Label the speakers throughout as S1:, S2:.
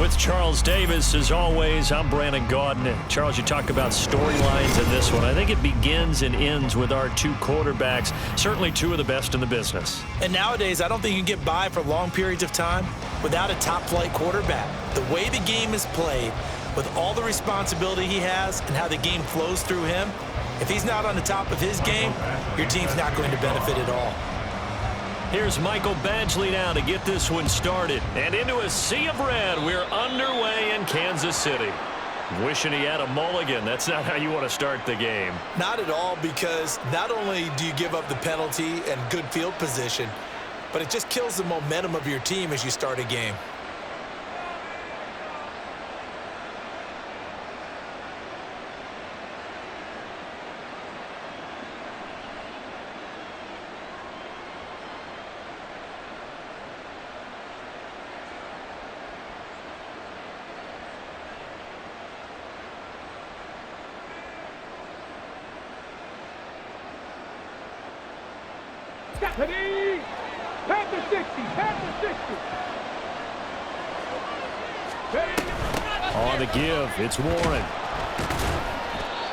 S1: With Charles Davis, as always, I'm Brandon Gaudin. Charles, you talk about storylines in this one. I think it begins and ends with our two quarterbacks, certainly two of the best in the business.
S2: And nowadays, I don't think you can get by for long periods of time without a top-flight quarterback. The way the game is played, with all the responsibility he has and how the game flows through him, if he's not on the top of his game, your team's not going to benefit at all.
S1: Here's Michael Badgley now to get this one started. And into a sea of red, we're underway in Kansas City. Wishing he had a mulligan. That's not how you want to start the game.
S2: Not at all, because not only do you give up the penalty and good field position, but it just kills the momentum of your team as you start a game.
S3: Ready? Pass the 60. Pass the 60. Ready?
S1: On the give, it's Warren.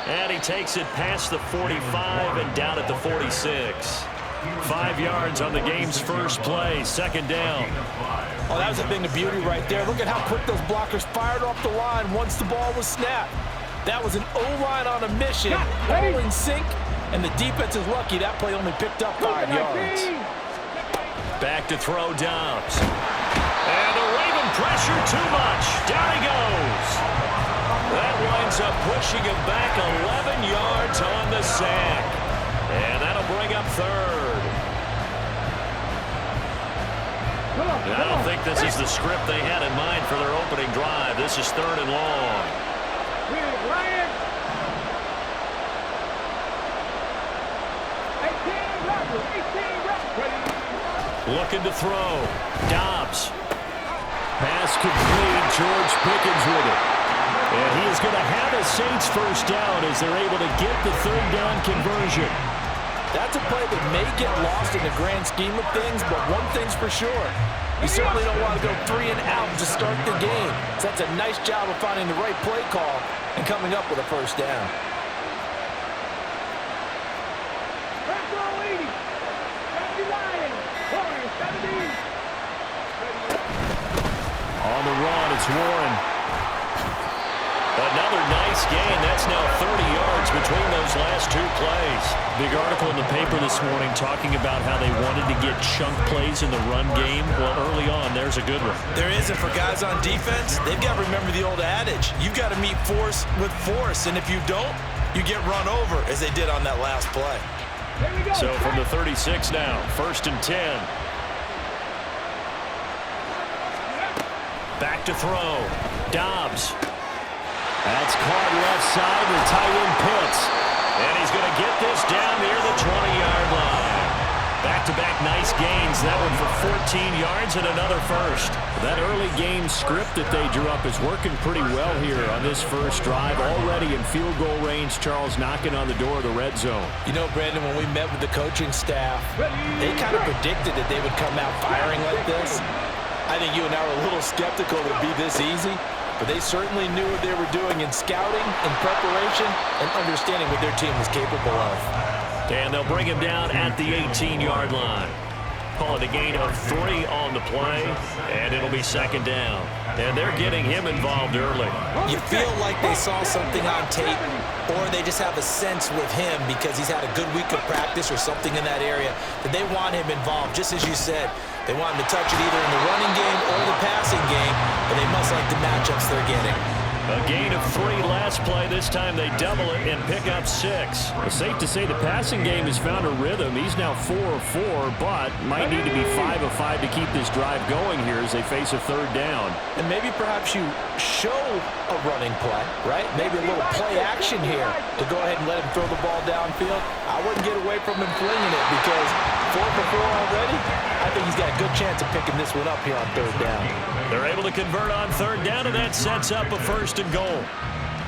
S1: And he takes it past the 45 and down at the 46. 5 yards on the game's first play, second down.
S2: Oh, that was a thing of beauty right there. Look at how quick those blockers fired off the line once the ball was snapped. That was an O-line on a mission, all in sync. And the defense is lucky that play only picked up 5 yards.
S1: Back to throw Dobbs. And the Raven pressure too much. Down he goes. That winds up pushing him back 11 yards on the sack. And that'll bring up third. I don't think this is the script they had in mind for their opening drive. This is third and long. Looking to throw. Dobbs. Pass complete. George Pickens with it. And he is going to have a Saints first down as they're able to get the third down conversion.
S2: That's a play that may get lost in the grand scheme of things, but one thing's for sure. You certainly don't want to go 3 and out to start the game. So that's a nice job of finding the right play call and coming up with a first down.
S1: On the run, it's Warren. Another nice gain. That's now 30 yards between those last two plays. Big article in the paper this morning talking about how they wanted to get chunk plays in the run game. Well, early on, there's a good one.
S2: There is, and for guys on defense, they've got to remember the old adage. You've got to meet force with force, and if you don't, you get run over, as they did on that last play.
S1: So from the 36 now, 1st and 10. Back to throw. Dobbs. That's caught left side with tight end Pitts. And he's going to get this down near the 20-yard line. Back-to-back nice gains. That one for 14 yards and another first. That early game script that they drew up is working pretty well here on this first drive. Already in field goal range, Charles knocking on the door of the red zone.
S2: You know, Brandon, when we met with the coaching staff, they kind of predicted that they would come out firing like this. I think you and I were a little skeptical it would be this easy, but they certainly knew what they were doing in scouting, in preparation, and understanding what their team was capable of.
S1: And they'll bring him down at the 18-yard line. Call it a gain of 3 on the play, and it'll be second down. And they're getting him involved early.
S2: You feel like they saw something on tape, or they just have a sense with him because he's had a good week of practice or something in that area that they want him involved. Just as you said, they want him to touch it either in the running game or the passing game, but they must like the matchups they're getting.
S1: A gain of 3 last play. This time they double it and pick up 6. It's safe to say the passing game has found a rhythm. He's now 4 of 4, but might need to be 5 of 5 to keep this drive going here as they face a third down.
S2: And maybe perhaps you show a running play, right? Maybe a little play action here to go ahead and let him throw the ball downfield. I wouldn't get away from him flinging it because 4 for 4 already. I think he's got a good chance of picking this one up here on third down.
S1: They're able to convert on third down, and that sets up a first and goal.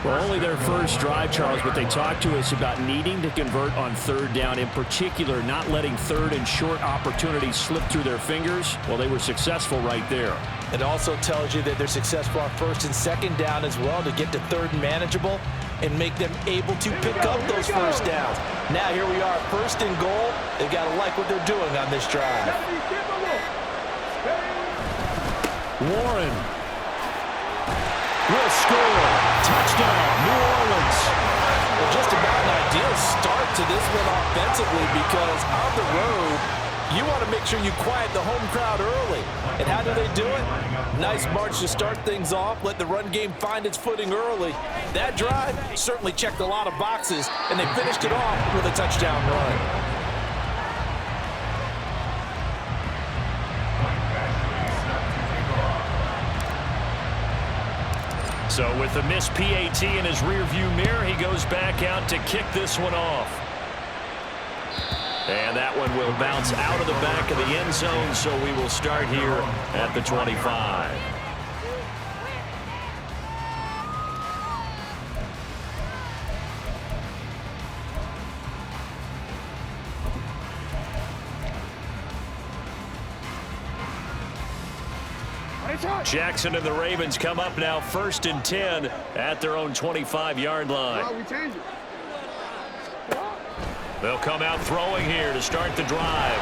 S1: Well, only their first drive, Charles, but they talked to us about needing to convert on third down, in particular not letting third and short opportunities slip through their fingers. Well, they were successful right there.
S2: It also tells you that they're successful on first and second down as well to get to third and manageable and make them able to pick up those first downs. Now here we are, first and goal. They've got to like what they're doing on this drive.
S1: Warren will score. Touchdown, New Orleans.
S2: Well, just about an ideal start to this one offensively because on the road, you want to make sure you quiet the home crowd early. And how do they do it? Nice march to start things off. Let the run game find its footing early. That drive certainly checked a lot of boxes, and they finished it off with a touchdown run.
S1: So with the missed PAT in his rearview mirror, he goes back out to kick this one off. And that one will bounce out of the back of the end zone, so we will start here at the 25. Jackson and the Ravens come up now first and 10 at their own 25-yard line. They'll come out throwing here to start the drive.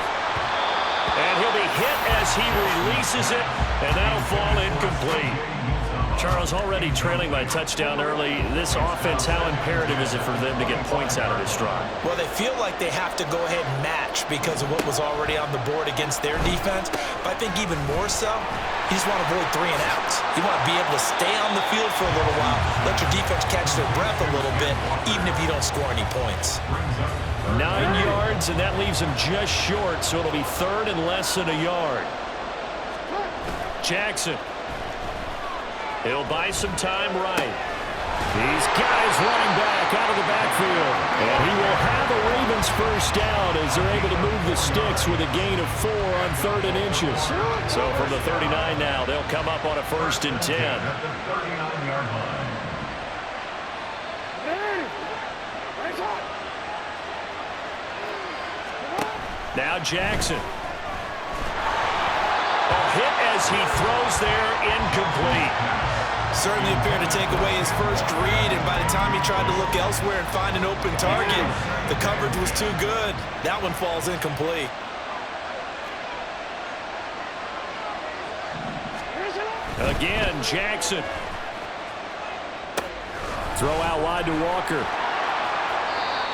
S1: And he'll be hit as he releases it, and that'll fall incomplete. Charles, already trailing by touchdown early. This offense, how imperative is it for them to get points out of this drive?
S2: Well, they feel like they have to go ahead and match because of what was already on the board against their defense. But I think even more so, you just want to avoid 3 and outs. You want to be able to stay on the field for a little while, let your defense catch their breath a little bit, even if you don't score any points.
S1: 9 yards, and that leaves him just short, so it'll be third and less than a yard. Jackson. He'll buy some time right. He's got his running back out of the backfield. And he will have a Ravens first down as they're able to move the sticks with a gain of 4 on 3rd and inches. So from the 39 now, they'll come up on a first and 10. Now Jackson. A hit as he throws there, incomplete.
S2: Certainly appeared to take away his first read, and by the time he tried to look elsewhere and find an open target, the coverage was too good. That one falls incomplete.
S1: Again, Jackson. Throw out wide to Walker.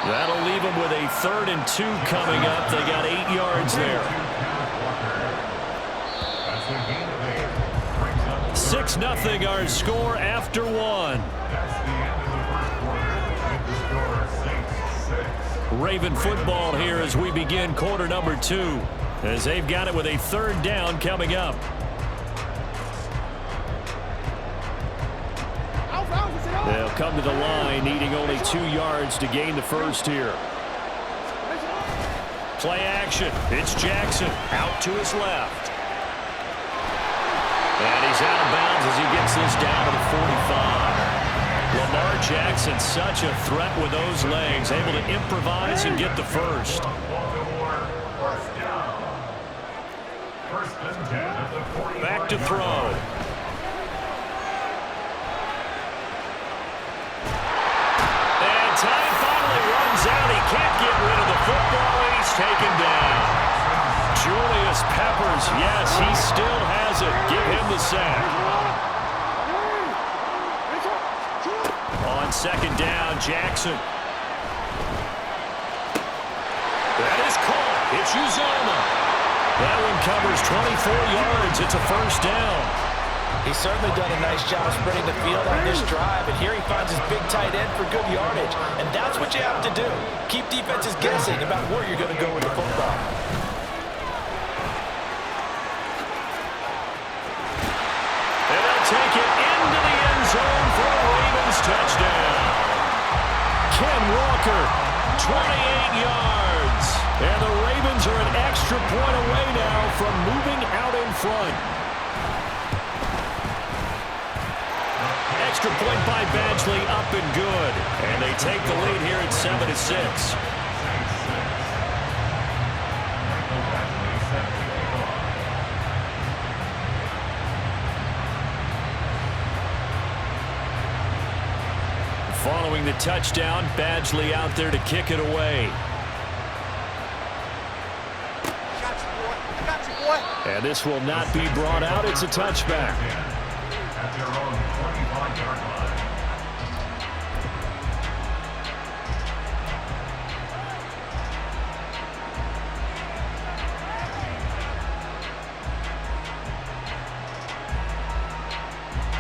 S1: That'll leave him with a 3rd and 2 coming up. They got 8 yards there. 6-0 our score after 1. Raven football here as we begin quarter number 2, as they've got it with a 3rd down coming up. They'll come to the line, needing only 2 yards to gain the first here. Play action. It's Jackson out to his left. And he's out of bounds as he gets this down to the 45. Lamar Jackson, such a threat with those legs, able to improvise and get the first. Back to throw. And time finally runs out. He can't get rid of the football, and he's taken down. Julius Peppers, yes, he still has it. Give him the sack. On 2nd down, Jackson. That is caught. It's Uzoma. That one covers 24 yards. It's a first down.
S2: He's certainly done a nice job spreading the field on this drive, and here he finds his big tight end for good yardage. And that's what you have to do. Keep defenses guessing about where you're going to go with the football.
S1: Take it into the end zone for a Ravens touchdown. Ken Walker, 28 yards. And the Ravens are an extra point away now from moving out in front. Extra point by Badgley, up and good. And they take the lead here at 7-6. Following the touchdown, Badgley out there to kick it away. And this will not be brought out. It's a touchback.
S4: At their own 25-yard line.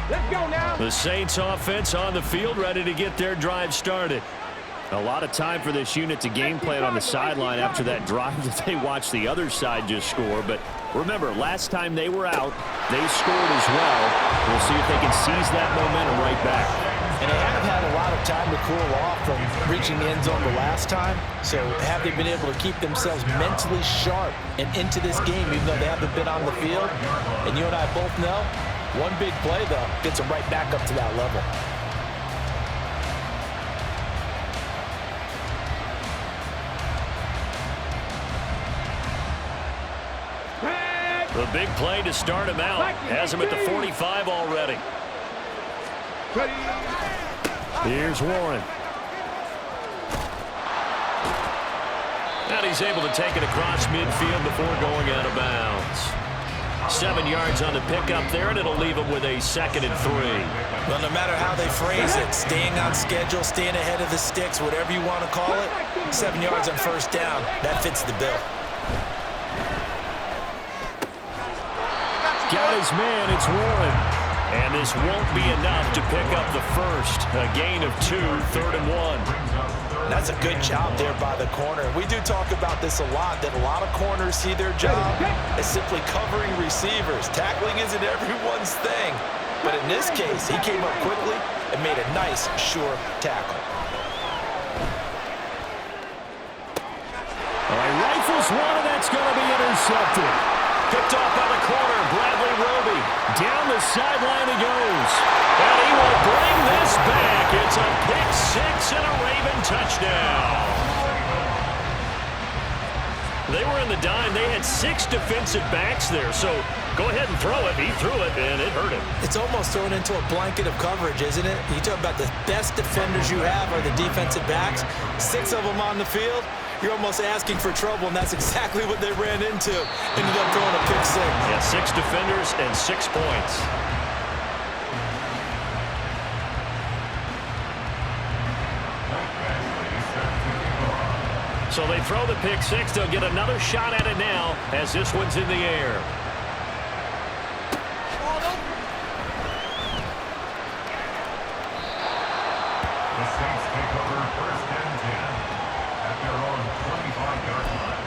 S3: Let's go now.
S1: The Saints offense on the field, ready to get their drive started. A lot of time for this unit to game plan on the sideline after that drive that they watched the other side just score. But remember, last time they were out, they scored as well. We'll see if they can seize that momentum right back.
S2: And they have had a lot of time to cool off from reaching the end zone the last time. So have they been able to keep themselves mentally sharp and into this game, even though they haven't been on the field? And you and I both know, one big play, though, gets them right back up to that level.
S1: The big play to start him out. Has him at the 45 already. Here's Warren. And he's able to take it across midfield before going out of bounds. 7 yards on the pickup there, and it'll leave him with a 2nd and 3.
S2: Well, no matter how they phrase it, staying on schedule, staying ahead of the sticks, whatever you want to call it, 7 yards on first down, that fits the bill.
S1: Got his man, it's Warren. And this won't be enough to pick up the first. A gain of 2, 3rd and 1.
S2: That's a good job there by the corner. We do talk about this a lot, that a lot of corners see their job as simply covering receivers. Tackling isn't everyone's thing. But in this case, he came up quickly and made a nice, sure tackle.
S1: All right, rifles one, and that's going to be intercepted. Picked off by the corner, Bradley Roby. Down the sideline he goes. And he will bring this back. It's a pick six and a Raven touchdown. They were in the dime. They had 6 defensive backs there. So go ahead and throw it. He threw it, and it hurt him.
S2: It's almost thrown into a blanket of coverage, isn't it? You talk about the best defenders you have are the defensive backs. 6 of them on the field. You're almost asking for trouble, and that's exactly what they ran into. Ended up throwing a pick 6.
S1: Yeah, 6 defenders and 6 points. So they throw the pick 6. They'll get another shot at it now as this one's in the air.
S4: The Saints take over 1st and 10 at their own 25-yard line.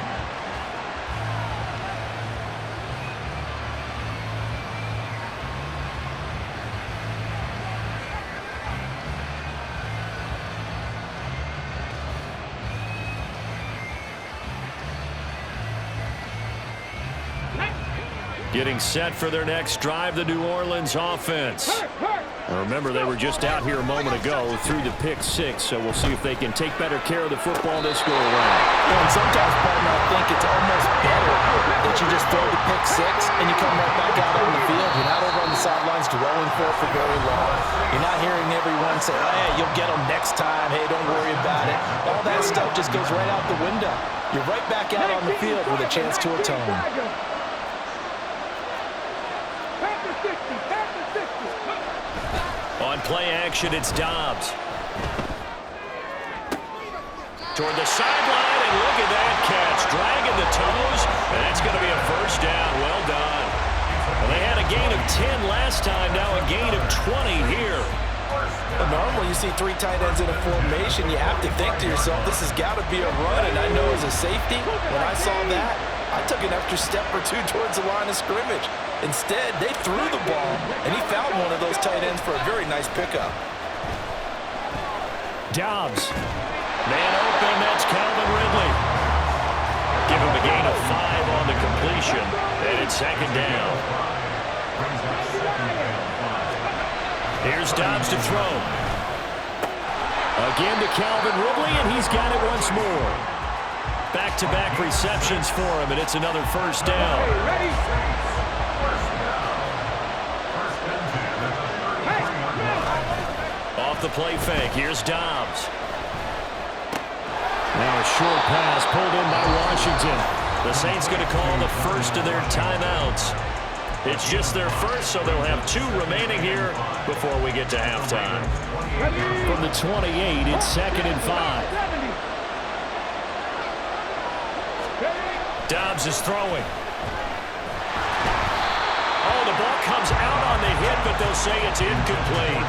S1: Getting set for their next drive, the New Orleans offense. Now remember, they were just out here a moment ago through the pick 6, so we'll see if they can take better care of the football this go around.
S2: And sometimes, partner, I think it's almost better that you just throw the pick 6 and you come right back out on the field. You're not over on the sidelines dwelling for it for very long. You're not hearing everyone say, hey, you'll get them next time. Hey, don't worry about it. All that stuff just goes right out the window. You're right back out on the field with a chance to atone.
S1: On play action, it's Dobbs. Toward the sideline, and look at that catch. Dragging the toes, and that's going to be a first down. Well done. Well, they had a gain of 10 last time, now a gain of 20 here.
S2: Well, normally you see 3 tight ends in a formation, you have to think to yourself, this has got to be a run. And I know as a safety, when I saw that, I took an extra step or 2 towards the line of scrimmage. Instead, they threw the ball, and he found one of those tight ends for a very nice pickup.
S1: Dobbs. Man open, that's Calvin Ridley. Give him a gain of 5 on the completion, and it's 2nd down. Here's Dobbs to throw. Again to Calvin Ridley, and he's got it once more. Back-to-back receptions for him, and it's another first down. Off the play fake. Here's Dobbs. Now a short pass pulled in by Washington. The Saints going to call the first of their timeouts. It's just their first, so they'll have 2 remaining here before we get to halftime. From the 28, it's 2nd and 5. Dobbs is throwing. Oh, the ball comes out on the hit, but they'll say it's incomplete.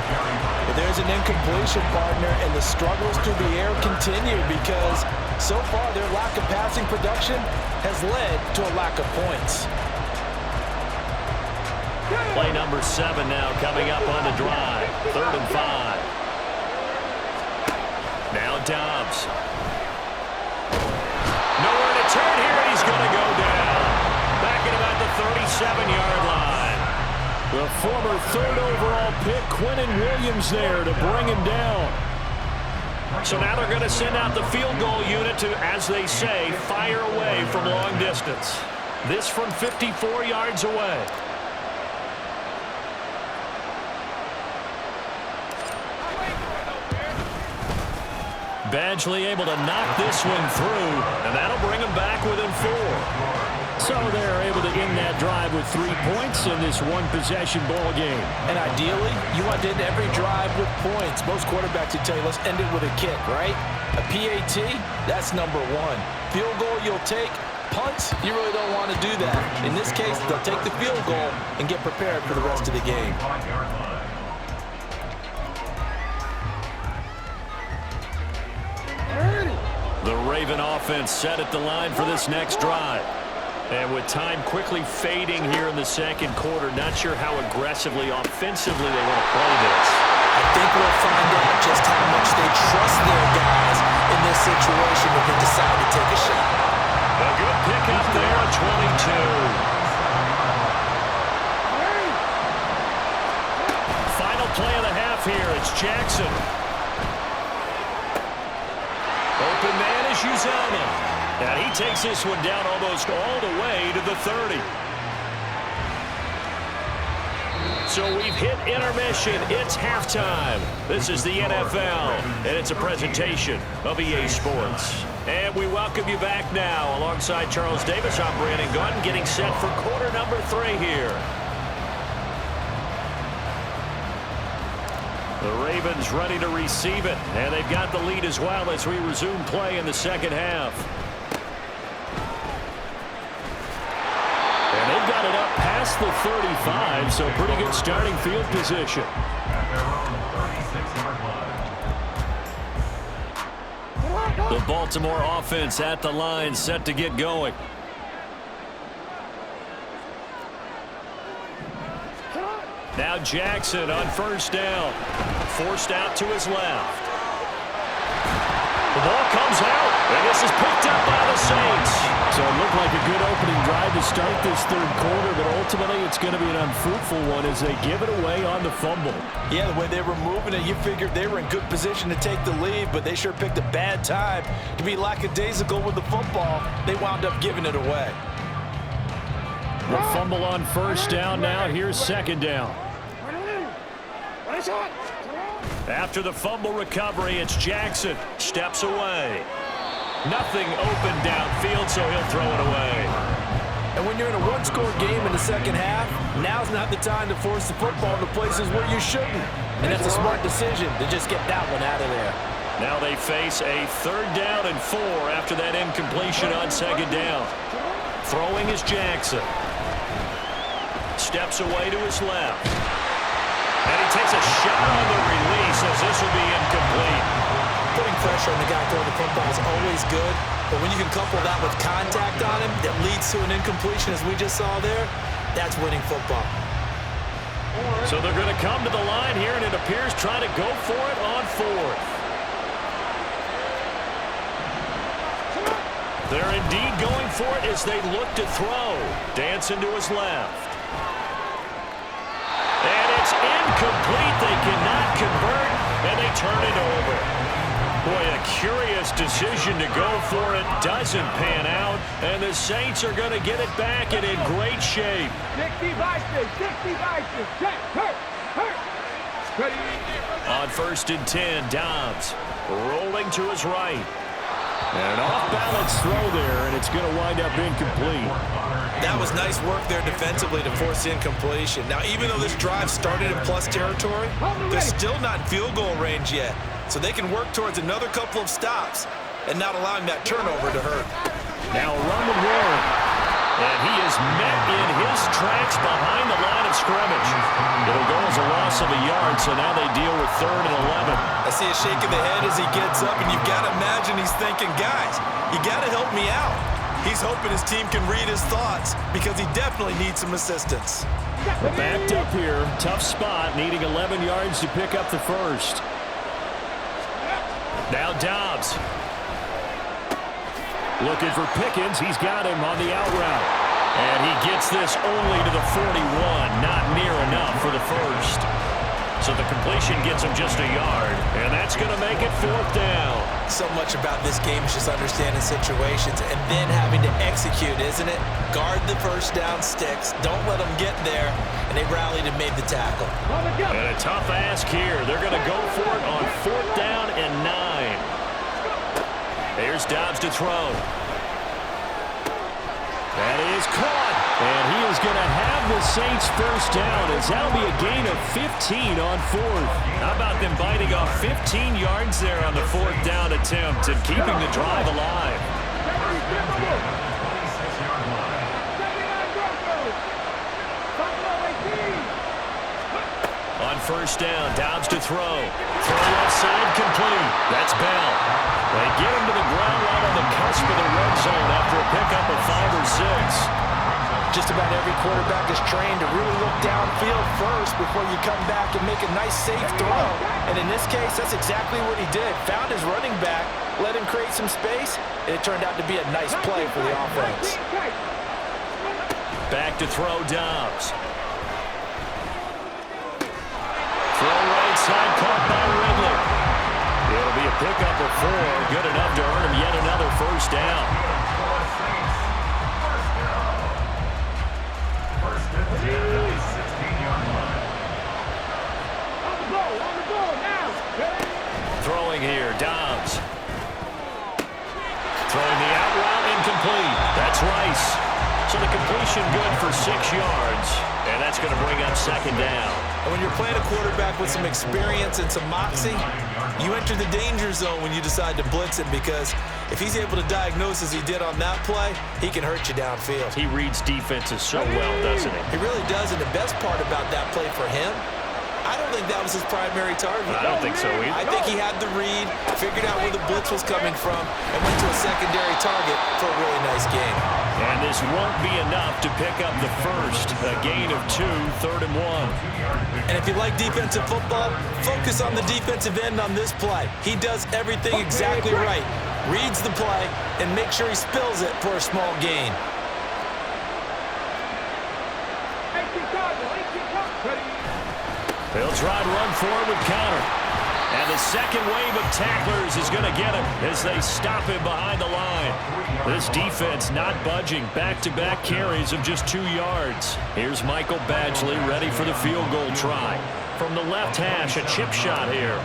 S2: But there's an incompletion, partner, and the struggles through the air continue because so far their lack of passing production has led to a lack of points.
S1: Play number 7 now coming up on the drive. 3rd and 5. Now Dobbs. Nowhere to turn here, and he's going to go down. Back at about the 37-yard line. The former 3rd overall pick, Quinnen Williams, there to bring him down. So now they're going to send out the field goal unit to, as they say, fire away from long distance. This from 54 yards away. Badgley able to knock this one through, and that'll bring them back within 4. So they're able to end that drive with 3 points in this one-possession ball game.
S2: And ideally, you want to end every drive with points. Most quarterbacks would tell you, let's end it with a kick, right? A PAT, that's number 1. Field goal you'll take. Punts, you really don't want to do that. In this case, they'll take the field goal and get prepared for the rest of the game.
S1: The Raven offense set at the line for this next drive. And with time quickly fading here in the second quarter, not sure how aggressively, offensively they want to play this.
S2: I think we'll find out just how much they trust their guys in this situation if they decide to take a shot.
S1: A good pickup there at 22. Final play of the half here. It's Jackson. Open man is Uzomah. And he takes this one down almost all the way to the 30. So we've hit intermission. It's halftime. This is the NFL, and it's a presentation of EA Sports. And we welcome you back now. Alongside Charles Davis, I'm Brandon Gunn, getting set for quarter number 3 here. The Ravens ready to receive it, and they've got the lead as well as we resume play in the second half. And they've got it up past the 35, so pretty good starting field position. The Baltimore offense at the line, set to get going. Now Jackson on first down. Forced out to his left. The ball comes out, and this is picked up by the Saints. So it looked like a good opening drive to start this third quarter, but ultimately it's going to be an unfruitful one as they give it away on the fumble.
S2: Yeah, the way they were moving it, you figured they were in good position to take the lead, but they sure picked a bad time to be lackadaisical with the football. They wound up giving it away.
S1: The fumble on first down now. Here's second down. After the fumble recovery, it's Jackson. Steps away. Nothing open downfield, so he'll throw it away.
S2: And when you're in a one-score game in the second half, now's not the time to force the football to places where you shouldn't. And that's a smart decision to just get that one out of there.
S1: Now they face a 3rd down and 4 after that incompletion on second down. Throwing is Jackson. Steps away to his left. And he takes a shot on the release as this will be incomplete.
S2: Putting pressure on the guy throwing the football is always good, but when you can couple that with contact on him that leads to an incompletion as we just saw there, that's winning football.
S1: So they're going to come to the line here, and it appears trying to go for it on 4th. They're indeed going for it as they look to throw. Dancing to his left. And it's incomplete. They cannot convert, and they turn it over. Boy, a curious decision to go for it. Doesn't pan out, and the Saints are going to get it back and in great shape.
S3: 60 vices, 60 vices. Check, hurt, hurt.
S1: On 1st and 10, Dobbs rolling to his right. And an off-balance throw there, and it's going to wind up incomplete.
S2: That was nice work there defensively to force the incompletion. Now, even though this drive started in plus territory, they're still not in field goal range yet. So they can work towards another couple of stops and not allowing that turnover to hurt.
S1: Now run to Warren. And he is met in his tracks behind the line of scrimmage. It'll go as a loss of a yard, so now they deal with 3rd and 11.
S2: I see a shake of the head as he gets up, and you've got to imagine he's thinking, guys, you got to help me out. He's hoping his team can read his thoughts because he definitely needs some assistance.
S1: We're backed up here. Tough spot, needing 11 yards to pick up the first. Now Dobbs. Looking for Pickens. He's got him on the out route. And he gets this only to the 41. Not near enough for the first. So the completion gets him just a yard. And that's going to make it 4th down.
S2: So much about this game is just understanding situations and then having to execute, isn't it? Guard the first down sticks. Don't let them get there. And they rallied and made the tackle.
S1: And a tough ask here. They're going to go for it on 4th down and 9. Here's Dobbs to throw. That is caught. And he is going to have the Saints first down as that'll be a gain of 15 on 4th. How about them biting off 15 yards there on the 4th down attempt and keeping the drive alive? On 1st down, Dobbs to throw. Throw left side complete. That's Bell. They get him to the ground right on the cusp of the red zone after a pickup of 5 or 6.
S2: Just about every quarterback is trained to really look downfield first before you come back and make a nice, safe throw. And in this case, that's exactly what he did. Found his running back, let him create some space, and it turned out to be a nice play for the offense.
S1: Back to throw Dobbs. Throw right side, caught by Ridley. It'll be a pickup of 4, good enough to earn him yet another first down.
S4: First and 10 at the 16-yard line.
S1: Throwing here, Dobbs. Throwing the out route, incomplete. That's Rice. So the completion good for 6 yards, and that's going to bring up 2nd down.
S2: And when you're playing a quarterback with some experience and some moxie, you enter the danger zone when you decide to blitz him because if he's able to diagnose as he did on that play, he can hurt you downfield.
S1: He reads defenses so well, doesn't he?
S2: He really does, and the best part about that play for him, I don't think that was his primary target.
S1: I don't think so either.
S2: I think he had the read, figured out where the blitz was coming from, and went to a secondary target for a really nice game.
S1: And this won't be enough to pick up the first. A gain of 2, 3rd and 1.
S2: And if you like defensive football, focus on the defensive end on this play. He does everything exactly right. Reads the play and makes sure he spills it for a small gain.
S1: They'll try to run forward with counter. And the second wave of tacklers is going to get him as they stop him behind the line. This defense not budging. Back-to-back carries of just 2 yards. Here's Michael Badgley ready for the field goal try. From the left hash, a chip shot here.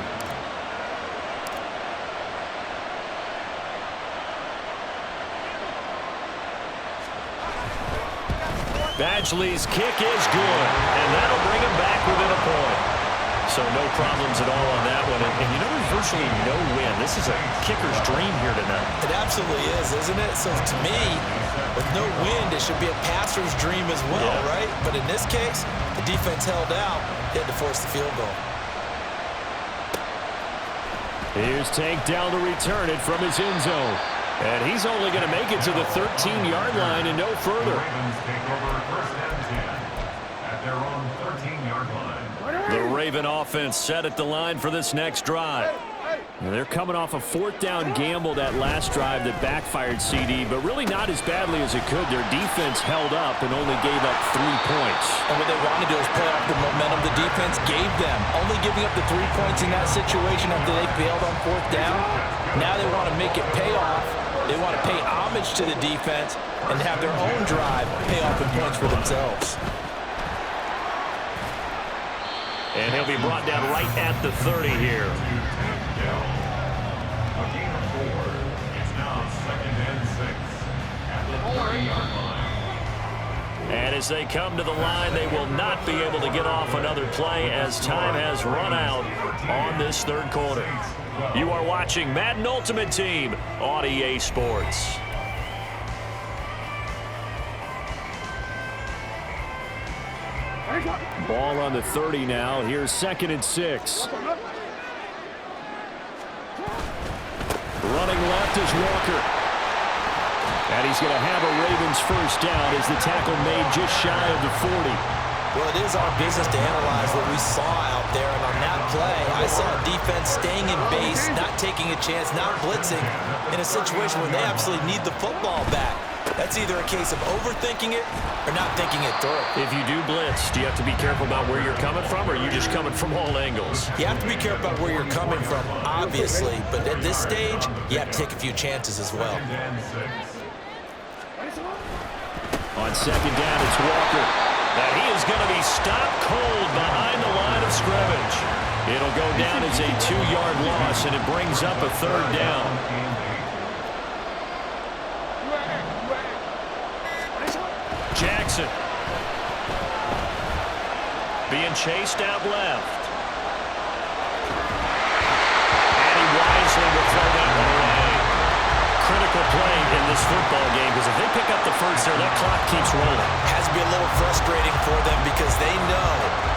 S1: Badgley's kick is good, and that'll bring him back within a point. So no problems at all on that one. And you know, there's virtually no win. This is a kicker's dream here tonight.
S2: It absolutely is, isn't it? So to me, with no wind, it should be a passer's dream as well, right? But in this case, the defense held out. They had to force the field goal.
S1: Here's Tank down to return it from his end zone. And he's only going to make it to the 13-yard line and no further.
S4: Ravens take over 1st and 10 at their own 13-yard line.
S1: The Raven offense set at the line for this next drive. And they're coming off a 4th down gamble that last drive that backfired CD, but really not as badly as it could. Their defense held up and only gave up 3 points.
S2: And what they wanted to do is play off the momentum the defense gave them. Only giving up the 3 points in that situation after they failed on 4th down. Now they want to make it pay off. They want to pay homage to the defense and have their own drive pay off in points for themselves.
S1: And he'll be brought down right at the 30 here.
S4: A gain of 4. It's now 2nd and 6 at the 30-yard line.
S1: And as they come to the line, they will not be able to get off another play as time has run out on this third quarter. You are watching Madden Ultimate Team on EA Sports. Ball on the 30 now. Here's 2nd and 6. Running left is Walker. And he's going to have a Ravens first down as the tackle made just shy of the 40.
S2: Well, it is our business to analyze what we saw out there. And on that play, I saw defense staying in base, not taking a chance, not blitzing in a situation where they absolutely need the football back. That's either a case of overthinking it or not thinking it through.
S1: If you do blitz, do you have to be careful about where you're coming from, or are you just coming from all angles?
S2: You have to be careful about where you're coming from, obviously. But at this stage, you have to take a few chances as well.
S1: On 2nd down, it's Walker. And he is going to be stopped cold behind the line of scrimmage. It'll go down as a 2-yard loss, and it brings up a 3rd down. Jackson. Being chased out left. And he wisely will throw that one away. Critical play in this football game, because if they pick up the first there, that clock keeps rolling.
S2: Has to be a little frustrating for them because they know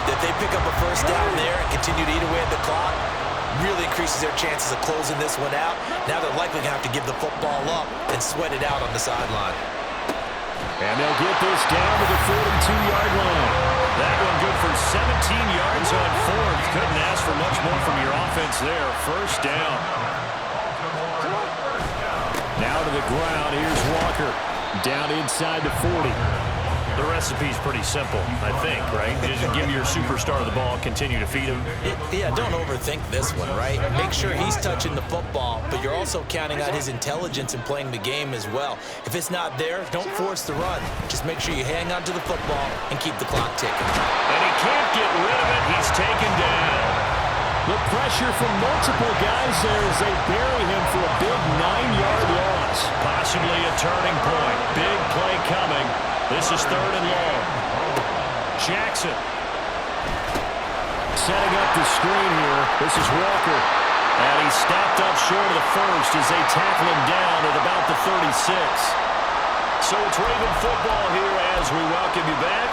S2: that they pick up a first down there and continue to eat away at the clock, really increases their chances of closing this one out. Now they're likely going to have to give the football up and sweat it out on the sideline.
S1: And they'll get this down to the 42-yard line. That one good for 17 yards on 4th. Couldn't ask for much more from your offense there. First down. Now to the ground. Here's Walker. Down inside the 40. The recipe's pretty simple, I think, right? Just give your superstar the ball, continue to feed him.
S2: Yeah, don't overthink this one, right? Make sure he's touching the football, but you're also counting on his intelligence in playing the game as well. If it's not there, don't force the run. Just make sure you hang on to the football and keep the clock ticking.
S1: And he can't get rid of it. He's taken down. The pressure from multiple guys there as they bury him for a big 9-yard loss. Possibly a turning point. Big play coming. This is 3rd and long. Jackson. Setting up the screen here. This is Walker. And he's stopped up short of the first as they tackle him down at about the 36. So it's Raven football here as we welcome you back.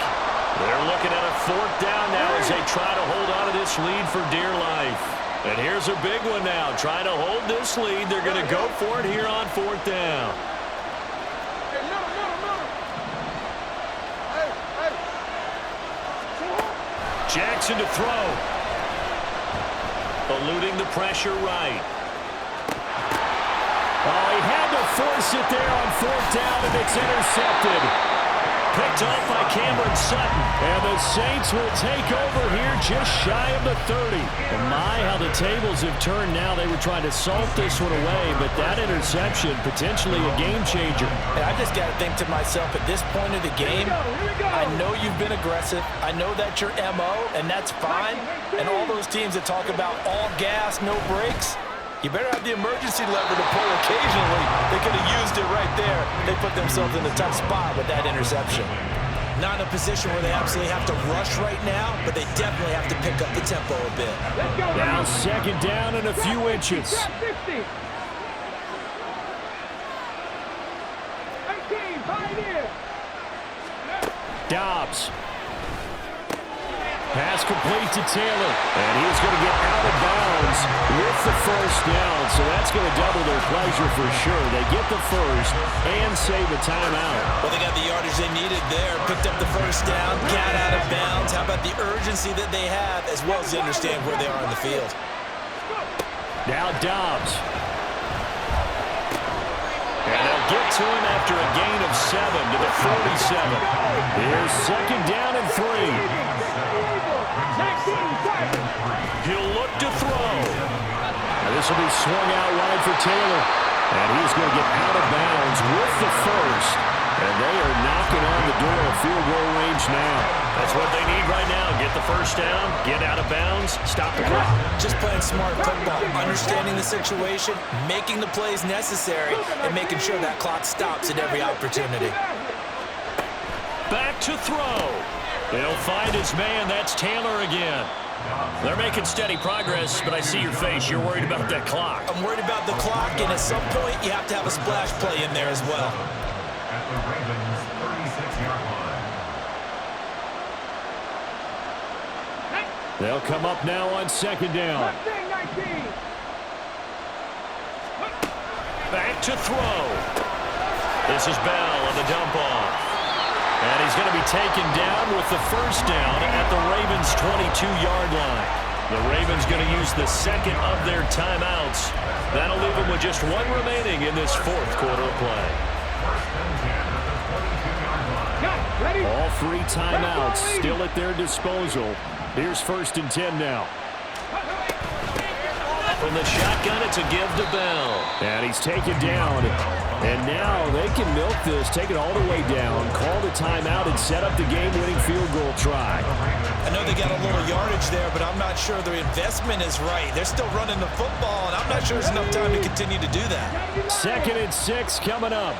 S1: They're looking at a 4th down now as they try to hold on to this lead for dear life. And here's a big one now. Trying to hold this lead. They're going to go for it here on 4th down. Jackson to throw. Eluding the pressure right. Oh, he had to force it there on 4th down, and it's intercepted. Picked off by Cameron Sutton. And the Saints will take over here just shy of the 30. And my, how the tables have turned now. They were trying to salt this one away, but that interception, potentially a game changer.
S2: And I just got to think to myself, at this point of the game, I know you've been aggressive. I know that's your MO, and that's fine. And all those teams that talk about all gas, no brakes, you better have the emergency lever to pull occasionally. They could have used it right there. They put themselves in a tough spot with that interception. Not in a position where they absolutely have to rush right now, but they definitely have to pick up the tempo a bit.
S1: Now 2nd down and a few inches. Dobbs. Pass complete to Taylor. And he's going to get out of bounds with the first down. So that's going to double their pleasure for sure. They get the first and save a timeout.
S2: Well, they got the yardage they needed there. Picked up the first down, got out of bounds. How about the urgency that they have, as well as they understand where they are in the field.
S1: Now Dobbs. And they'll get to him after a gain of 7 to the 47. Here's 2nd down and 3. He'll look to throw. And this will be swung out wide for Taylor. And he's going to get out of bounds with the first. And they are knocking on the door of field goal range now. That's what they need right now. Get the first down, get out of bounds, stop the clock.
S2: Just playing smart football, understanding the situation, making the plays necessary, and making sure that clock stops at every opportunity.
S1: Back to throw. He'll find his man. That's Taylor again. They're making steady progress, but I see your face. You're worried about that clock.
S2: I'm worried about the clock, and at some point, you have to have a splash play in there as well.
S4: At the Ravens' 36-yard line.
S1: They'll come up now on second down. Back to throw. This is Bell on the dump off. And he's going to be taken down with the first down at the Ravens' 22-yard line. The Ravens going to use the second of their timeouts. That'll leave them with just one remaining in this fourth quarter of play. All three timeouts still at their disposal. Here's 1st and 10 now. From the shotgun, it's a give to Bell. And he's taken down. And now they can milk this, take it all the way down, call the timeout, and set up the game-winning field goal try.
S2: I know they got a little yardage there, but I'm not sure their investment is right. They're still running the football, and I'm not sure there's enough time to continue to do that.
S1: 2nd and 6 coming up.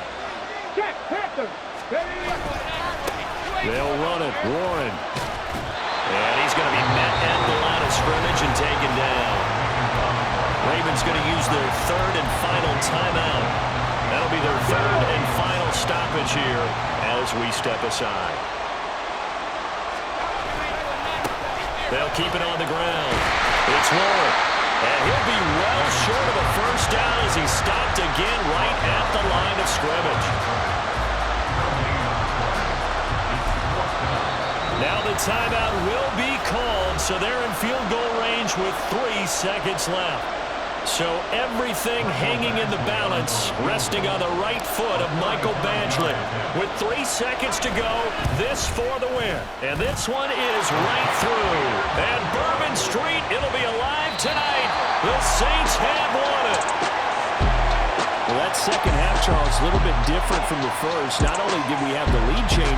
S1: They'll run it. Warren. And he's going to be met at the line of scrimmage and taken down. Ravens going to use their third and final timeout. That'll be their third and final stoppage here as we step aside. They'll keep it on the ground. It's Warren. And he'll be well short of a first down as he stopped again right at the line of scrimmage. Now the timeout will be called, so they're in field goal range with 3 seconds left. So everything hanging in the balance, resting on the right foot of Michael Badgley. With 3 seconds to go, this for the win. And this one is right through. And Bourbon Street, it'll be alive tonight. The Saints have won it. Well, that second half, Charles, a little bit different from the first. Not only did we have the lead change